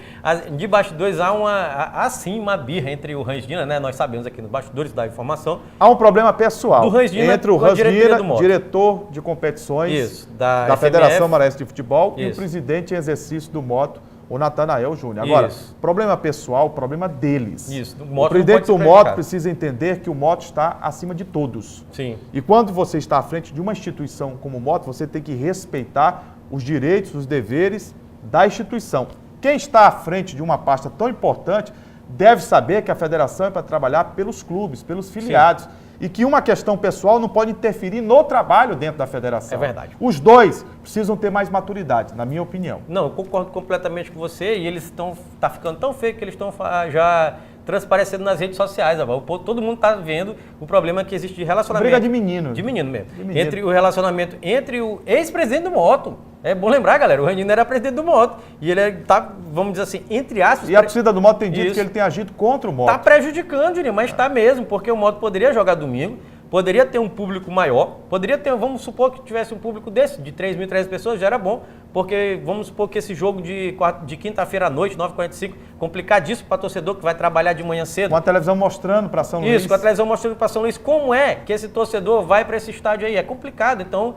de bastidores há sim uma birra entre o Rangina, né? Nós sabemos aqui nos bastidores da informação. Há um problema pessoal do Rangina entre o Rangina, diretor de competições da Federação Maranhense de Futebol, e o presidente em exercício do Moto, o Natanael Júnior. Agora, problema pessoal, problema deles. Isso. O presidente do Moto precisa entender que o Moto está acima de todos. Sim. E quando você está à frente de uma instituição como o Moto, você tem que respeitar os direitos, os deveres da instituição. Quem está à frente de uma pasta tão importante deve saber que a federação é para trabalhar pelos clubes, pelos filiados. Sim. E que uma questão pessoal não pode interferir no trabalho dentro da federação. É verdade. Os dois precisam ter mais maturidade, na minha opinião. Não, eu concordo completamente com você e eles tá ficando tão feio que eles estão já transparecendo nas redes sociais. Todo mundo está vendo o problema que existe de relacionamento. Briga de menino. De menino mesmo. De menino. Entre o relacionamento entre o ex-presidente do Moto. É bom lembrar, galera, o Rangina era presidente do Moto. E ele está, vamos dizer assim, entre aspas... E a torcida do Moto tem dito que ele tem agido contra o Moto. Está prejudicando, Juninho, mas está mesmo, porque o Moto poderia jogar domingo, poderia ter um público maior, poderia ter, vamos supor que tivesse um público desse, de 3.300 pessoas, já era bom, porque vamos supor que esse jogo de quinta-feira à noite, 9h45, complicadíssimo para torcedor que vai trabalhar de manhã cedo. Com a televisão mostrando para São Luís. Isso, com a televisão mostrando para São Luís. Como é que esse torcedor vai para esse estádio aí? É complicado, então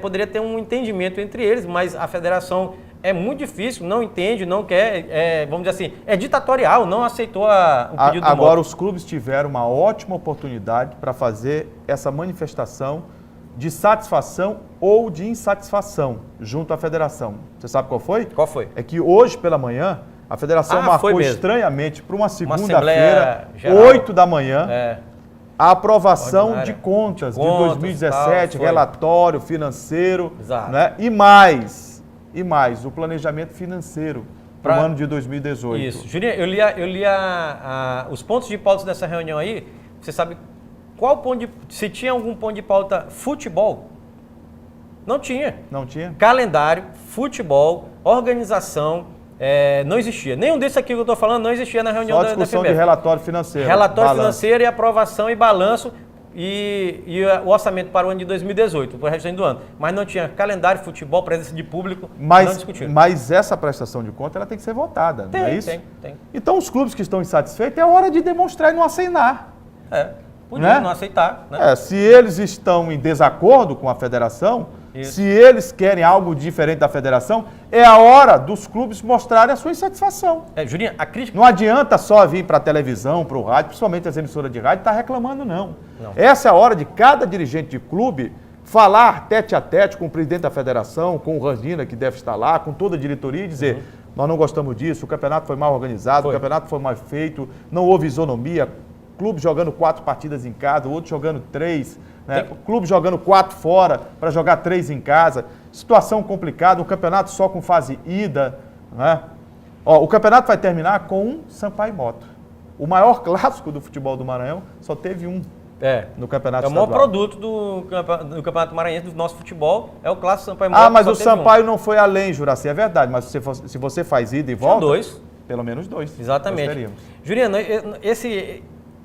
poderia ter um entendimento entre eles, mas a federação é muito difícil, não entende, não quer, vamos dizer assim, é ditatorial, não aceitou o pedido do Moto. Agora os clubes tiveram uma ótima oportunidade para fazer essa manifestação de satisfação ou de insatisfação junto à federação. Você sabe qual foi? Qual foi? É que hoje pela manhã A federação foi marcou mesmo. estranhamente para uma Assembleia segunda-feira, Geral. 8 da manhã, a aprovação Ordinária. de contas de Contas, 2017, foi. relatório financeiro, Exato. né? E mais, o planejamento financeiro para o ano de 2018. Isso. Juninho, eu li os pontos de pauta dessa reunião aí. Você sabe se tinha algum ponto de pauta futebol? Não tinha. Não tinha? Calendário, futebol, organização, não existia. Nenhum desses aqui que eu estou falando não existia na reunião Só da discussão de FBF. relatório financeiro. Relatório balanço. financeiro e aprovação e balanço e o orçamento para o ano de 2018, para o resto do ano. Mas não tinha calendário, futebol, presença de público, não discutiram. Mas essa prestação de conta ela tem que ser votada, não é isso? Tem. Então os clubes que estão insatisfeitos é hora de demonstrar e não acenar. Podia né? não aceitar. Né? Se eles estão em desacordo com a federação, se eles querem algo diferente da federação, é a hora dos clubes mostrarem a sua insatisfação. Juninho, a crítica... Não adianta só vir para a televisão, para o rádio, principalmente as emissoras de rádio, estar reclamando, não. Essa é a hora de cada dirigente de clube falar tete a tete com o presidente da federação, com o Randina, que deve estar lá, com toda a diretoria e dizer, nós não gostamos disso, o campeonato foi mal organizado, o campeonato foi mal feito, não houve isonomia, clube jogando 4 partidas em casa, o outro jogando 3, né? O clube jogando 4 fora para jogar 3 em casa. Situação complicada, um campeonato só com fase ida. Né? O campeonato vai terminar com um Sampaio Moto. O maior clássico do futebol do Maranhão só teve um no campeonato estadual. É o maior produto do Campeonato Maranhense, do nosso futebol, é o clássico Sampaio Moto. Mas o Sampaio não foi além, Juraci, é verdade. Mas se você faz ida e volta... São 2. Pelo menos 2. Exatamente. Juliano,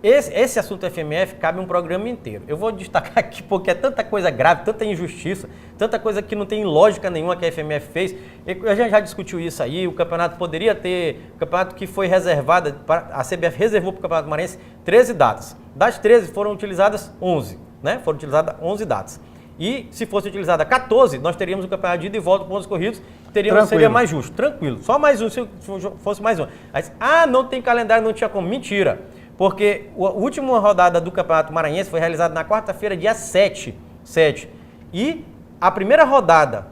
esse assunto FMF cabe um programa inteiro. Eu vou destacar aqui porque é tanta coisa grave, tanta injustiça, tanta coisa que não tem lógica nenhuma que a FMF fez. A gente já discutiu isso aí, o campeonato poderia ter, o campeonato que foi reservado, a CBF reservou para o Campeonato Maranhense 13 datas. Das 13 foram utilizadas 11, né? Foram utilizadas 11 datas. E se fosse utilizada 14, nós teríamos o campeonato de ida e volta com pontos corridos, seria mais justo, tranquilo. Só mais um, se fosse mais um. Mas, não tem calendário, não tinha como. Mentira. Porque a última rodada do Campeonato Maranhense foi realizada na quarta-feira, dia 7. E a primeira rodada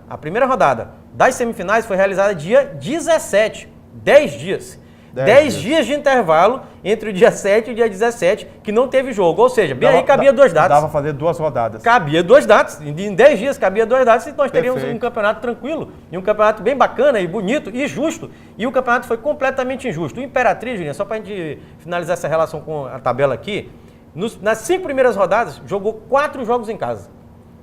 das semifinais foi realizada dia 17. 10 dias. 10 dias de intervalo entre o dia 7 e o dia 17, que não teve jogo. Ou seja, aí cabia 2 datas. Dava fazer 2 rodadas. Cabia 2 datas. Em 10 dias cabia 2 datas e nós teríamos um campeonato tranquilo. E um campeonato bem bacana e bonito e justo. E o campeonato foi completamente injusto. O Imperatriz, Juninho, só para a gente finalizar essa relação com a tabela aqui, nas 5 primeiras rodadas, jogou 4 jogos em casa.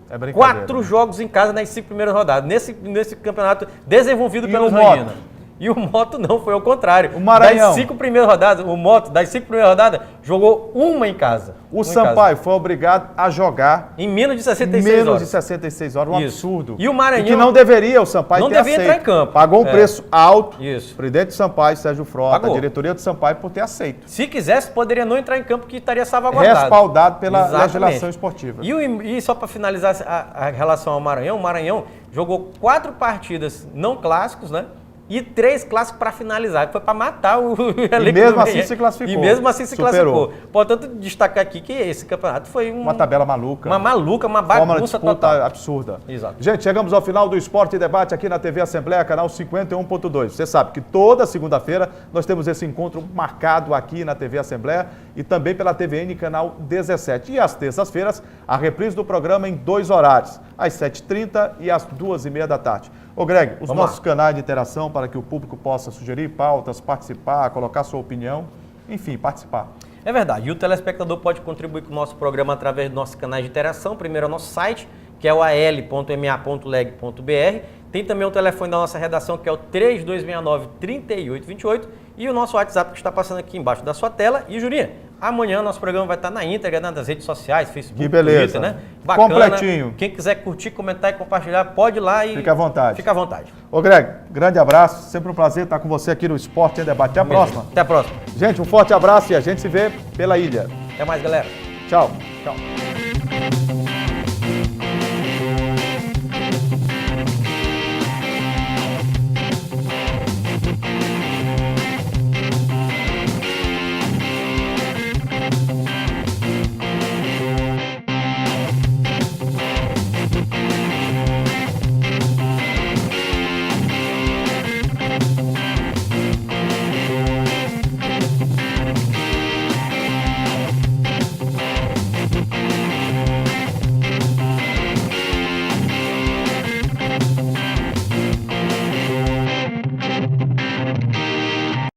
É brincadeira. 4 jogos em casa nas 5 primeiras rodadas. Nesse campeonato desenvolvido pelo Randina. E o Moto não, foi ao contrário. O Maranhão. Das 5 primeiras rodadas, o Moto, das 5 primeiras rodadas, jogou uma em casa. O Sampaio foi obrigado a jogar em menos de 66 horas. De 66 horas, um absurdo. E o Maranhão... E que não deveria o Sampaio ter aceito. Entrar em campo. Pagou um preço alto. Isso. O presidente do Sampaio, Sérgio Frota, a diretoria do Sampaio, por ter aceito. Se quisesse, poderia não entrar em campo, que estaria salvaguardado. Respaldado pela legislação esportiva. E só para finalizar a relação ao Maranhão, o Maranhão jogou 4 partidas não clássicos, né? E 3 clássicos para finalizar, que foi para matar o elenco. E mesmo assim se classificou. E mesmo assim se classificou. Portanto, destacar aqui que esse campeonato foi uma tabela maluca. Uma bagunça total. Absurda. Exato. Gente, chegamos ao final do Esporte e Debate aqui na TV Assembleia, canal 51.2. Você sabe que toda segunda-feira nós temos esse encontro marcado aqui na TV Assembleia e também pela TVN, canal 17. E às terças-feiras, a reprise do programa em 2 horários, às 7h30 e às 2h30 da tarde. Ô Greg, os nossos canais de interação para que o público possa sugerir pautas, participar, colocar sua opinião, enfim, participar. É verdade, e o telespectador pode contribuir com o nosso programa através dos nossos canais de interação. Primeiro é o nosso site, que é o al.ma.leg.br. Tem também o telefone da nossa redação, que é o 3269-3828. E o nosso WhatsApp, que está passando aqui embaixo da sua tela. E, Jurinha, amanhã nosso programa vai estar na íntegra, nas redes sociais, Facebook, beleza. Twitter, né? Bacana. Completinho. Quem quiser curtir, comentar e compartilhar, pode ir lá e... Fica à vontade. Fica à vontade. Ô Greg, grande abraço. Sempre um prazer estar com você aqui no Esporte em Debate. Até a próxima. Até a próxima. Gente, um forte abraço e a gente se vê pela ilha. Até mais, galera. Tchau. Tchau.